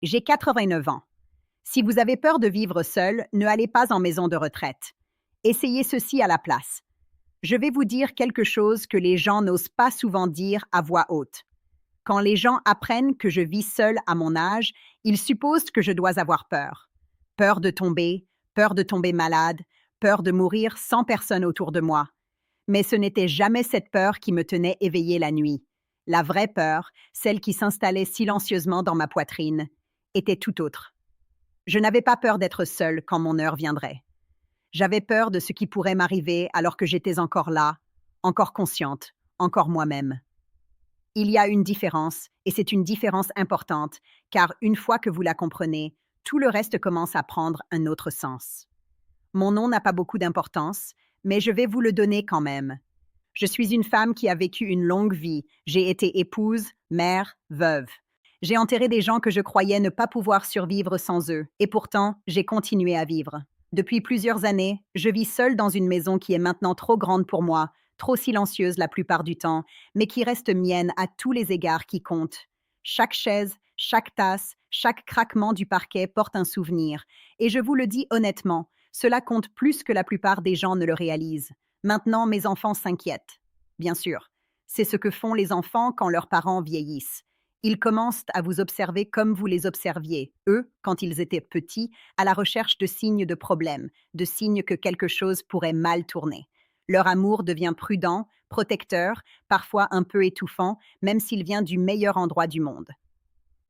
J'ai 89 ans. Si vous avez peur de vivre seul, ne allez pas en maison de retraite. Essayez ceci à la place. Je vais vous dire quelque chose que les gens n'osent pas souvent dire à voix haute. Quand les gens apprennent que je vis seul à mon âge, ils supposent que je dois avoir peur. Peur de tomber malade, peur de mourir sans personne autour de moi. Mais ce n'était jamais cette peur qui me tenait éveillée la nuit. La vraie peur, celle qui s'installait silencieusement dans ma poitrine, était tout autre. Je n'avais pas peur d'être seule quand mon heure viendrait. J'avais peur de ce qui pourrait m'arriver alors que j'étais encore là, encore consciente, encore moi-même. Il y a une différence, et c'est une différence importante, car une fois que vous la comprenez, tout le reste commence à prendre un autre sens. Mon nom n'a pas beaucoup d'importance, mais je vais vous le donner quand même. Je suis une femme qui a vécu une longue vie. J'ai été épouse, mère, veuve. J'ai enterré des gens que je croyais ne pas pouvoir survivre sans eux, et pourtant, j'ai continué à vivre. Depuis plusieurs années, je vis seule dans une maison qui est maintenant trop grande pour moi, trop silencieuse la plupart du temps, mais qui reste mienne à tous les égards qui comptent. Chaque chaise, chaque tasse, chaque craquement du parquet porte un souvenir, et je vous le dis honnêtement, cela compte plus que la plupart des gens ne le réalisent. Maintenant, mes enfants s'inquiètent. Bien sûr, c'est ce que font les enfants quand leurs parents vieillissent. Ils commencent à vous observer comme vous les observiez, eux, quand ils étaient petits, à la recherche de signes de problème, de signes que quelque chose pourrait mal tourner. Leur amour devient prudent, protecteur, parfois un peu étouffant, même s'il vient du meilleur endroit du monde.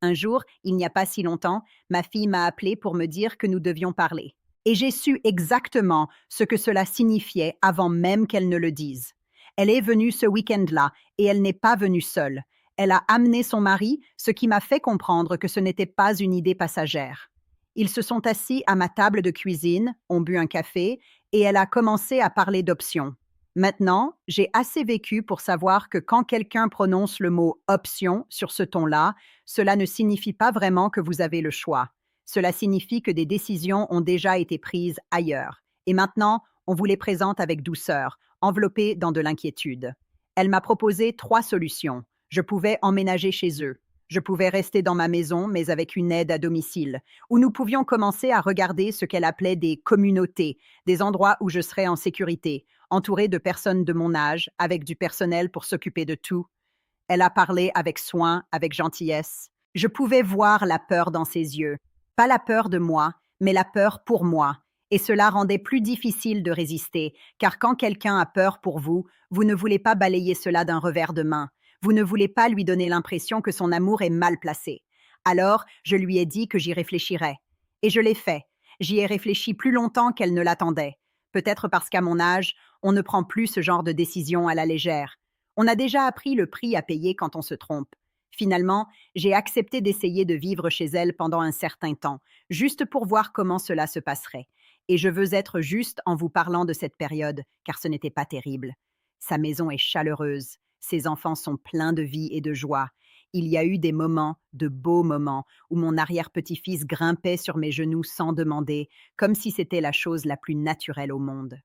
Un jour, il n'y a pas si longtemps, ma fille m'a appelé pour me dire que nous devions parler. Et j'ai su exactement ce que cela signifiait avant même qu'elle ne le dise. Elle est venue ce week-end-là et elle n'est pas venue seule. Elle a amené son mari, ce qui m'a fait comprendre que ce n'était pas une idée passagère. Ils se sont assis à ma table de cuisine, ont bu un café et elle a commencé à parler d'options. Maintenant, j'ai assez vécu pour savoir que quand quelqu'un prononce le mot option sur ce ton-là, cela ne signifie pas vraiment que vous avez le choix. Cela signifie que des décisions ont déjà été prises ailleurs. Et maintenant, on vous les présente avec douceur, enveloppées dans de l'inquiétude. Elle m'a proposé 3 solutions. Je pouvais emménager chez eux. Je pouvais rester dans ma maison, mais avec une aide à domicile. Ou nous pouvions commencer à regarder ce qu'elle appelait des communautés, des endroits où je serais en sécurité, entourée de personnes de mon âge, avec du personnel pour s'occuper de tout. Elle a parlé avec soin, avec gentillesse. Je pouvais voir la peur dans ses yeux. Pas la peur de moi, mais la peur pour moi. Et cela rendait plus difficile de résister, car quand quelqu'un a peur pour vous, vous ne voulez pas balayer cela d'un revers de main. Vous ne voulez pas lui donner l'impression que son amour est mal placé. Alors, je lui ai dit que j'y réfléchirais. Et je l'ai fait. J'y ai réfléchi plus longtemps qu'elle ne l'attendait. Peut-être parce qu'à mon âge, on ne prend plus ce genre de décision à la légère. On a déjà appris le prix à payer quand on se trompe. Finalement, j'ai accepté d'essayer de vivre chez elle pendant un certain temps, juste pour voir comment cela se passerait. Et je veux être juste en vous parlant de cette période, car ce n'était pas terrible. Sa maison est chaleureuse, ses enfants sont pleins de vie et de joie. Il y a eu des moments, de beaux moments, où mon arrière-petit-fils grimpait sur mes genoux sans demander, comme si c'était la chose la plus naturelle au monde.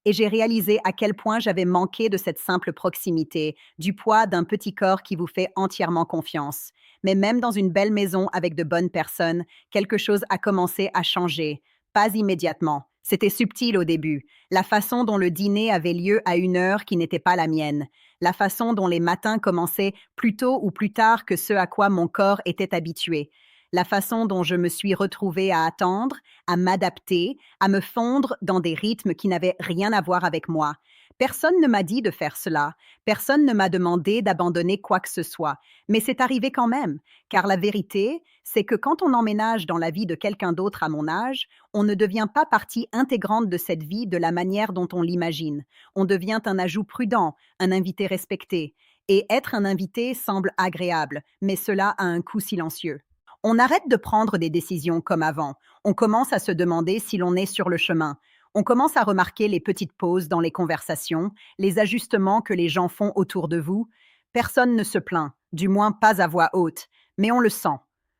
Et j'ai réalisé à quel point j'avais manqué de cette simple proximité, du poids d'un petit corps qui vous fait entièrement confiance. Mais même dans une belle maison avec de bonnes personnes, quelque chose a commencé à changer. Pas immédiatement. C'était subtil au début. La façon dont le dîner avait lieu à une heure qui n'était pas la mienne. La façon dont les matins commençaient plus tôt ou plus tard que ce à quoi mon corps était habitué. La façon dont je me suis retrouvée à attendre, à m'adapter, à me fondre dans des rythmes qui n'avaient rien à voir avec moi. Personne ne m'a dit de faire cela, personne ne m'a demandé d'abandonner quoi que ce soit, mais c'est arrivé quand même, car la vérité, c'est que quand on emménage dans la vie de quelqu'un d'autre à mon âge, on ne devient pas partie intégrante de cette vie de la manière dont on l'imagine. On devient un ajout prudent, un invité respecté. Et être un invité semble agréable, mais cela a un coût silencieux. On arrête de prendre des décisions comme avant. On commence à se demander si l'on est sur le chemin. On commence à remarquer les petites pauses dans les conversations, les ajustements que les gens font autour de vous. Personne ne se plaint, du moins pas à voix haute, mais on le sent.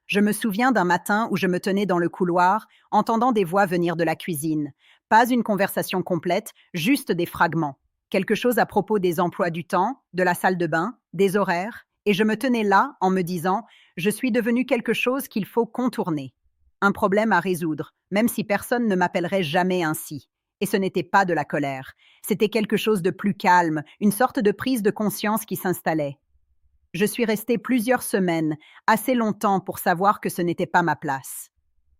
Je me souviens d'un matin où je me tenais dans le couloir, entendant des voix venir de la cuisine. Pas une conversation complète, juste des fragments. Quelque chose à propos des emplois du temps, de la salle de bain, des horaires. Et je me tenais là en me disant Je suis devenue quelque chose qu'il faut contourner. Un problème à résoudre, même si personne ne m'appellerait jamais ainsi. Et ce n'était pas de la colère. C'était quelque chose de plus calme, une sorte de prise de conscience qui s'installait. Je suis restée plusieurs semaines, assez longtemps pour savoir que ce n'était pas ma place.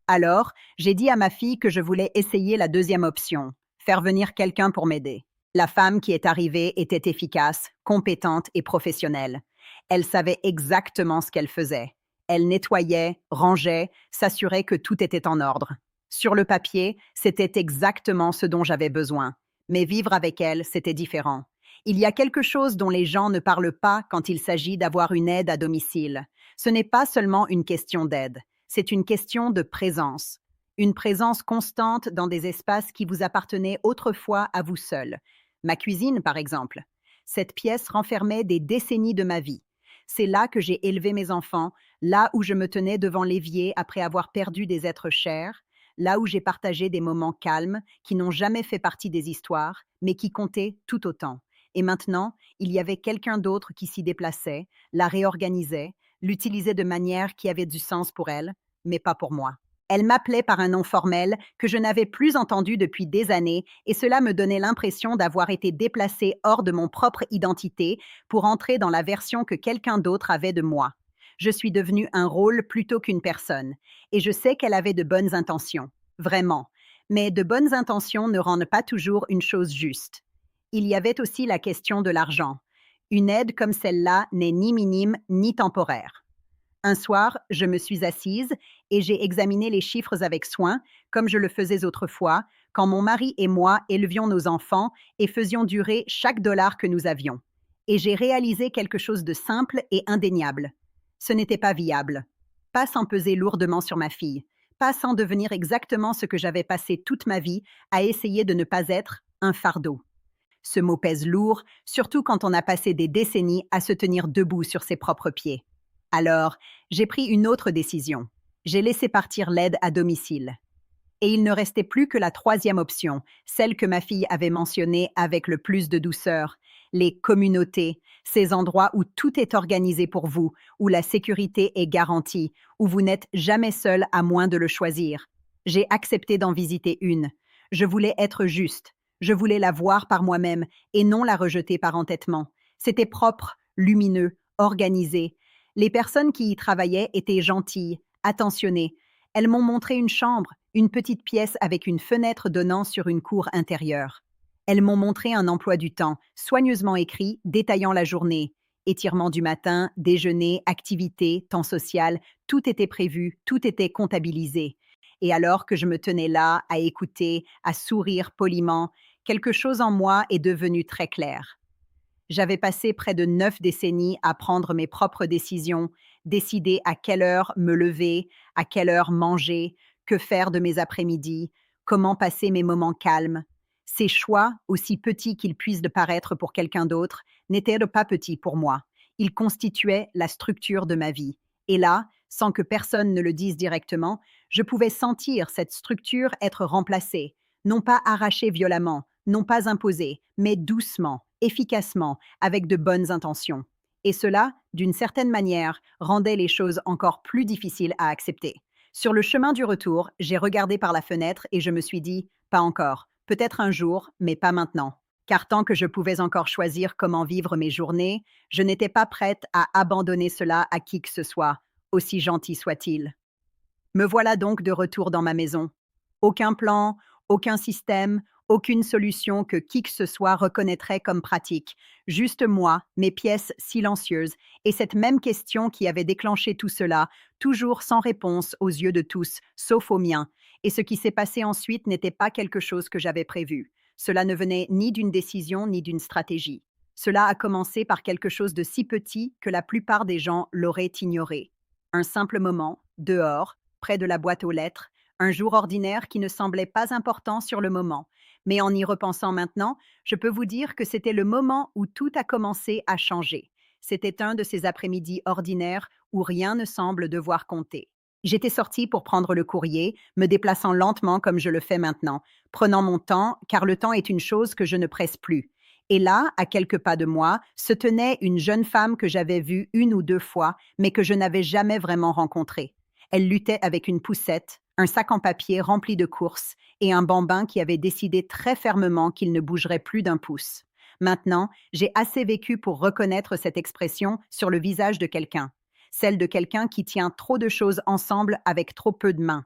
Alors, j'ai dit à ma fille que je voulais essayer la deuxième option, faire venir quelqu'un pour m'aider. La femme qui est arrivée était efficace, compétente et professionnelle. Elle savait exactement ce qu'elle faisait. Elle nettoyait, rangeait, s'assurait que tout était en ordre. Sur le papier, c'était exactement ce dont j'avais besoin. Mais vivre avec elle, c'était différent. Il y a quelque chose dont les gens ne parlent pas quand il s'agit d'avoir une aide à domicile. Ce n'est pas seulement une question d'aide, c'est une question de présence. Une présence constante dans des espaces qui vous appartenaient autrefois à vous seul. Ma cuisine, par exemple. Cette pièce renfermait des décennies de ma vie. C'est là que j'ai élevé mes enfants, là où je me tenais devant l'évier après avoir perdu des êtres chers, là où j'ai partagé des moments calmes qui n'ont jamais fait partie des histoires, mais qui comptaient tout autant. Et maintenant, il y avait quelqu'un d'autre qui s'y déplaçait, la réorganisait, l'utilisait de manière qui avait du sens pour elle, mais pas pour moi. Elle m'appelait par un nom formel que je n'avais plus entendu depuis des années et cela me donnait l'impression d'avoir été déplacée hors de mon propre identité pour entrer dans la version que quelqu'un d'autre avait de moi. Je suis devenue un rôle plutôt qu'une personne et je sais qu'elle avait de bonnes intentions, vraiment. Mais de bonnes intentions ne rendent pas toujours une chose juste. Il y avait aussi la question de l'argent. Une aide comme celle-là n'est ni minime ni temporaire. Un soir, je me suis assise et j'ai examiné les chiffres avec soin, comme je le faisais autrefois, quand mon mari et moi élevions nos enfants et faisions durer chaque dollar que nous avions. Et j'ai réalisé quelque chose de simple et indéniable. Ce n'était pas viable. Pas sans peser lourdement sur ma fille. Pas sans devenir exactement ce que j'avais passé toute ma vie à essayer de ne pas être un fardeau. Ce mot pèse lourd, surtout quand on a passé des décennies à se tenir debout sur ses propres pieds. Alors, j'ai pris une autre décision. J'ai laissé partir l'aide à domicile. Et il ne restait plus que la troisième option, celle que ma fille avait mentionnée avec le plus de douceur, les communautés, ces endroits où tout est organisé pour vous, où la sécurité est garantie, où vous n'êtes jamais seul à moins de le choisir. J'ai accepté d'en visiter une. Je voulais être juste. Je voulais la voir par moi-même et non la rejeter par entêtement. C'était propre, lumineux, organisé. Les personnes qui y travaillaient étaient gentilles, attentionnées. Elles m'ont montré une chambre, une petite pièce avec une fenêtre donnant sur une cour intérieure. Elles m'ont montré un emploi du temps, soigneusement écrit, détaillant la journée. Étirement du matin, déjeuner, activités, temps social, tout était prévu, tout était comptabilisé. Et alors que je me tenais là, à écouter, à sourire poliment, quelque chose en moi est devenu très clair. J'avais passé près de 9 décennies à prendre mes propres décisions, décider à quelle heure me lever, à quelle heure manger, que faire de mes après-midi, comment passer mes moments calmes. Ces choix, aussi petits qu'ils puissent de paraître pour quelqu'un d'autre, n'étaient pas petits pour moi. Ils constituaient la structure de ma vie. Et là, sans que personne ne le dise directement, je pouvais sentir cette structure être remplacée, non pas arrachée violemment, non pas imposée, mais doucement, efficacement, avec de bonnes intentions. Et cela, d'une certaine manière, rendait les choses encore plus difficiles à accepter. Sur le chemin du retour, j'ai regardé par la fenêtre et je me suis dit, pas encore, peut-être un jour, mais pas maintenant. Car tant que je pouvais encore choisir comment vivre mes journées, je n'étais pas prête à abandonner cela à qui que ce soit, aussi gentil soit-il. Me voilà donc de retour dans ma maison. Aucun plan, aucun système, aucune solution que qui que ce soit reconnaîtrait comme pratique. Juste moi, mes pièces silencieuses, et cette même question qui avait déclenché tout cela, toujours sans réponse aux yeux de tous, sauf aux miens. Et ce qui s'est passé ensuite n'était pas quelque chose que j'avais prévu. Cela ne venait ni d'une décision ni d'une stratégie. Cela a commencé par quelque chose de si petit que la plupart des gens l'auraient ignoré. Un simple moment, dehors, près de la boîte aux lettres, un jour ordinaire qui ne semblait pas important sur le moment. Mais en y repensant maintenant, je peux vous dire que c'était le moment où tout a commencé à changer. C'était un de ces après-midi ordinaires où rien ne semble devoir compter. J'étais sortie pour prendre le courrier, me déplaçant lentement comme je le fais maintenant, prenant mon temps, car le temps est une chose que je ne presse plus. Et là, à quelques pas de moi, se tenait une jeune femme que j'avais vue une ou deux fois, mais que je n'avais jamais vraiment rencontrée. Elle luttait avec une poussette, un sac en papier rempli de courses et un bambin qui avait décidé très fermement qu'il ne bougerait plus d'un pouce. Maintenant, j'ai assez vécu pour reconnaître cette expression sur le visage de quelqu'un, celle de quelqu'un qui tient trop de choses ensemble avec trop peu de mains.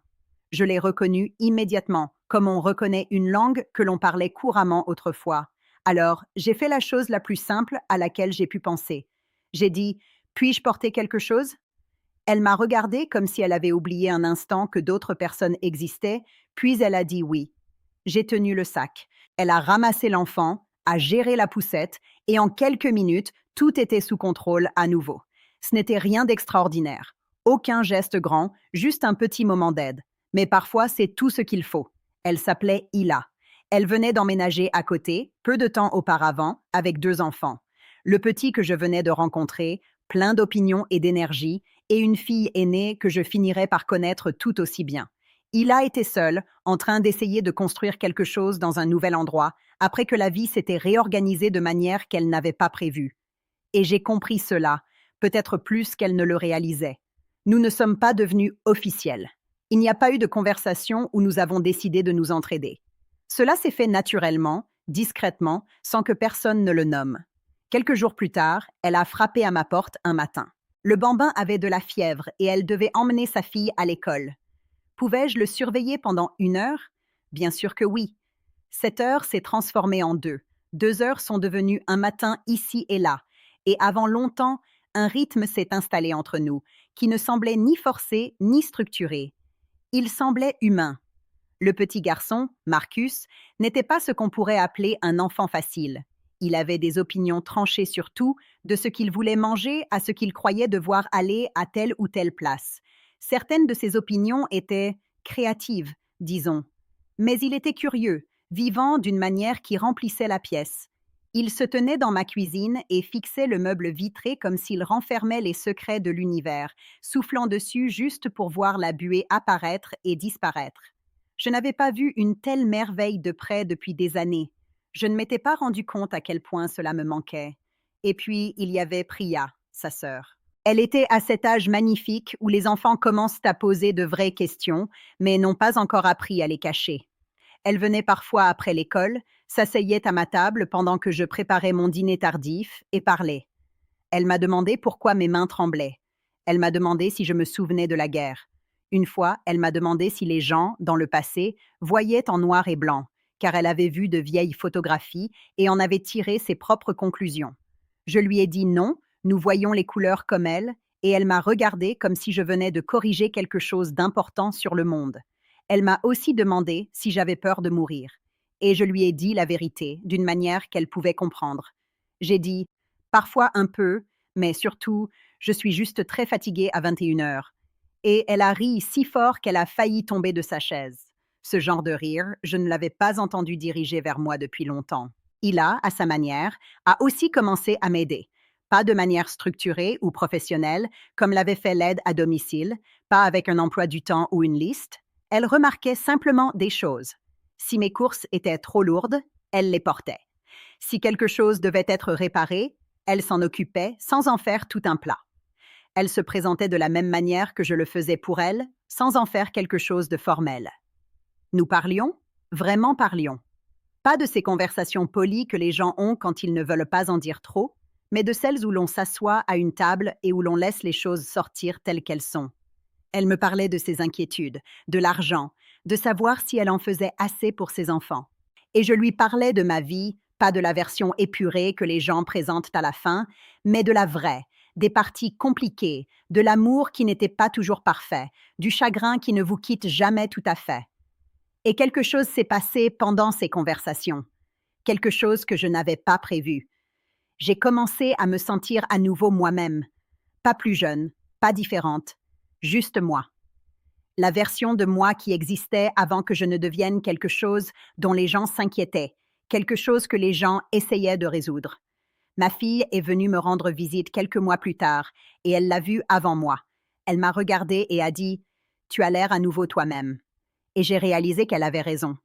Je l'ai reconnue immédiatement, comme on reconnaît une langue que l'on parlait couramment autrefois. Alors, j'ai fait la chose la plus simple à laquelle j'ai pu penser. J'ai dit: puis-je porter quelque chose? Elle m'a regardé comme si elle avait oublié un instant que d'autres personnes existaient, puis elle a dit oui. J'ai tenu le sac. Elle a ramassé l'enfant, a géré la poussette, et en quelques minutes, tout était sous contrôle à nouveau. Ce n'était rien d'extraordinaire. Aucun geste grand, juste un petit moment d'aide. Mais parfois, c'est tout ce qu'il faut. Elle s'appelait Ila. Elle venait d'emménager à côté, peu de temps auparavant, avec 2 enfants. Le petit que je venais de rencontrer, plein d'opinions et d'énergie, et une fille aînée que je finirais par connaître tout aussi bien. Ila était seule, en train d'essayer de construire quelque chose dans un nouvel endroit, après que la vie s'était réorganisée de manière qu'elle n'avait pas prévue. Et j'ai compris cela, peut-être plus qu'elle ne le réalisait. Nous ne sommes pas devenus officiels. Il n'y a pas eu de conversation où nous avons décidé de nous entraider. Cela s'est fait naturellement, discrètement, sans que personne ne le nomme. Quelques jours plus tard, elle a frappé à ma porte un matin. Le bambin avait de la fièvre et elle devait emmener sa fille à l'école. Pouvais-je le surveiller pendant 1 heure? Bien sûr que oui. Cette heure s'est transformée en 2. 2 heures sont devenues un matin ici et là. Et avant longtemps, un rythme s'est installé entre nous, qui ne semblait ni forcé ni structuré. Il semblait humain. Le petit garçon, Marcus, n'était pas ce qu'on pourrait appeler un enfant facile. Il avait des opinions tranchées sur tout, de ce qu'il voulait manger à ce qu'il croyait devoir aller à telle ou telle place. Certaines de ses opinions étaient créatives, disons. Mais il était curieux, vivant d'une manière qui remplissait la pièce. Il se tenait dans ma cuisine et fixait le meuble vitré comme s'il renfermait les secrets de l'univers, soufflant dessus juste pour voir la buée apparaître et disparaître. Je n'avais pas vu une telle merveille de près depuis des années. Je ne m'étais pas rendu compte à quel point cela me manquait. Et puis, il y avait Priya, sa sœur. Elle était à cet âge magnifique où les enfants commencent à poser de vraies questions, mais n'ont pas encore appris à les cacher. Elle venait parfois après l'école, s'asseyait à ma table pendant que je préparais mon dîner tardif et parlait. Elle m'a demandé pourquoi mes mains tremblaient. Elle m'a demandé si je me souvenais de la guerre. Une fois, elle m'a demandé si les gens, dans le passé, voyaient en noir et blanc, car elle avait vu de vieilles photographies et en avait tiré ses propres conclusions. Je lui ai dit non, nous voyons les couleurs comme elle, et elle m'a regardé comme si je venais de corriger quelque chose d'important sur le monde. Elle m'a aussi demandé si j'avais peur de mourir, et je lui ai dit la vérité, d'une manière qu'elle pouvait comprendre. J'ai dit « parfois un peu, mais surtout, je suis juste très fatiguée à 21 heures. » Et elle a ri si fort qu'elle a failli tomber de sa chaise. Ce genre de rire, je ne l'avais pas entendu diriger vers moi depuis longtemps. Ila, à sa manière, a aussi commencé à m'aider. Pas de manière structurée ou professionnelle, comme l'avait fait l'aide à domicile, pas avec un emploi du temps ou une liste. Elle remarquait simplement des choses. Si mes courses étaient trop lourdes, elle les portait. Si quelque chose devait être réparé, elle s'en occupait sans en faire tout un plat. Elle se présentait de la même manière que je le faisais pour elle, sans en faire quelque chose de formel. Nous parlions, vraiment parlions. Pas de ces conversations polies que les gens ont quand ils ne veulent pas en dire trop, mais de celles où l'on s'assoit à une table et où l'on laisse les choses sortir telles qu'elles sont. Elle me parlait de ses inquiétudes, de l'argent, de savoir si elle en faisait assez pour ses enfants. Et je lui parlais de ma vie, pas de la version épurée que les gens présentent à la fin, mais de la vraie, des parties compliquées, de l'amour qui n'était pas toujours parfait, du chagrin qui ne vous quitte jamais tout à fait. Et quelque chose s'est passé pendant ces conversations, quelque chose que je n'avais pas prévu. J'ai commencé à me sentir à nouveau moi-même, pas plus jeune, pas différente, juste moi. La version de moi qui existait avant que je ne devienne quelque chose dont les gens s'inquiétaient, quelque chose que les gens essayaient de résoudre. Ma fille est venue me rendre visite quelques mois plus tard et elle l'a vue avant moi. Elle m'a regardée et a dit « Tu as l'air à nouveau toi-même ». Et j'ai réalisé qu'elle avait raison.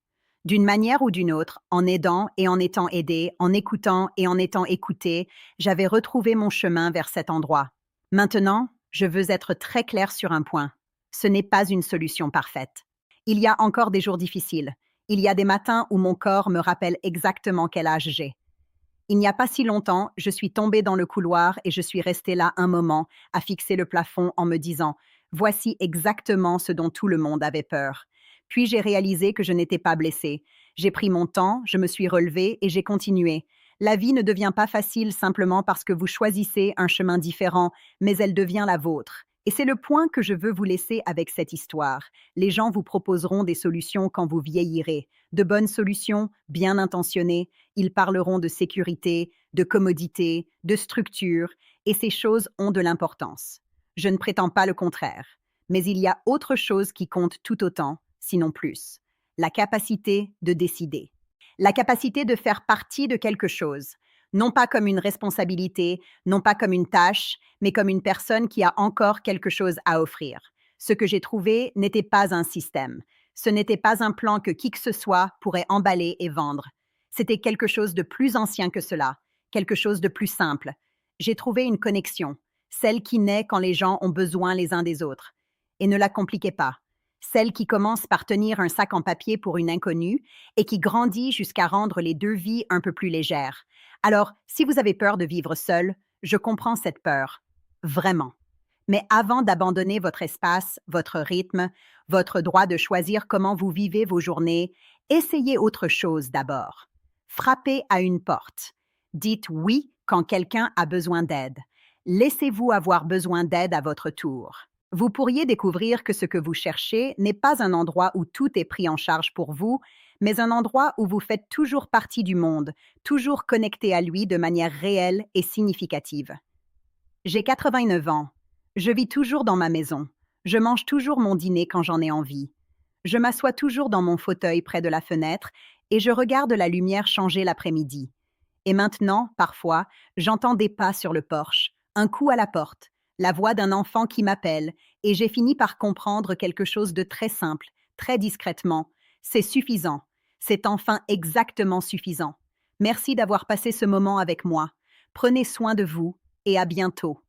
D'une manière ou d'une autre, en aidant et en étant aidé, en écoutant et en étant écouté, j'avais retrouvé mon chemin vers cet endroit. Maintenant, je veux être très claire sur un point. Ce n'est pas une solution parfaite. Il y a encore des jours difficiles. Il y a des matins où mon corps me rappelle exactement quel âge j'ai. Il n'y a pas si longtemps, je suis tombée dans le couloir et je suis restée là un moment, à fixer le plafond en me disant: voici exactement ce dont tout le monde avait peur. Puis j'ai réalisé que je n'étais pas blessée. J'ai pris mon temps, je me suis relevée et j'ai continué. La vie ne devient pas facile simplement parce que vous choisissez un chemin différent, mais elle devient la vôtre. Et c'est le point que je veux vous laisser avec cette histoire. Les gens vous proposeront des solutions quand vous vieillirez. De bonnes solutions, bien intentionnées. Ils parleront de sécurité, de commodité, de structure, et ces choses ont de l'importance. Je ne prétends pas le contraire. Mais il y a autre chose qui compte tout autant, sinon plus. La capacité de décider. La capacité de faire partie de quelque chose. Non pas comme une responsabilité, non pas comme une tâche, mais comme une personne qui a encore quelque chose à offrir. Ce que j'ai trouvé n'était pas un système. Ce n'était pas un plan que qui que ce soit pourrait emballer et vendre. C'était quelque chose de plus ancien que cela, quelque chose de plus simple. J'ai trouvé une connexion, celle qui naît quand les gens ont besoin les uns des autres. Et ne la compliquez pas. Celle qui commence par tenir un sac en papier pour une inconnue et qui grandit jusqu'à rendre les deux vies un peu plus légères. Alors, si vous avez peur de vivre seul, je comprends cette peur. Vraiment. Mais avant d'abandonner votre espace, votre rythme, votre droit de choisir comment vous vivez vos journées, essayez autre chose d'abord. Frappez à une porte. Dites oui quand quelqu'un a besoin d'aide. Laissez-vous avoir besoin d'aide à votre tour. Vous pourriez découvrir que ce que vous cherchez n'est pas un endroit où tout est pris en charge pour vous, mais un endroit où vous faites toujours partie du monde, toujours connecté à lui de manière réelle et significative. J'ai 89 ans. Je vis toujours dans ma maison. Je mange toujours mon dîner quand j'en ai envie. Je m'assois toujours dans mon fauteuil près de la fenêtre et je regarde la lumière changer l'après-midi. Et maintenant, parfois, j'entends des pas sur le porche, un coup à la porte, la voix d'un enfant qui m'appelle, et j'ai fini par comprendre quelque chose de très simple, très discrètement. C'est suffisant. C'est enfin exactement suffisant. Merci d'avoir passé ce moment avec moi. Prenez soin de vous et à bientôt.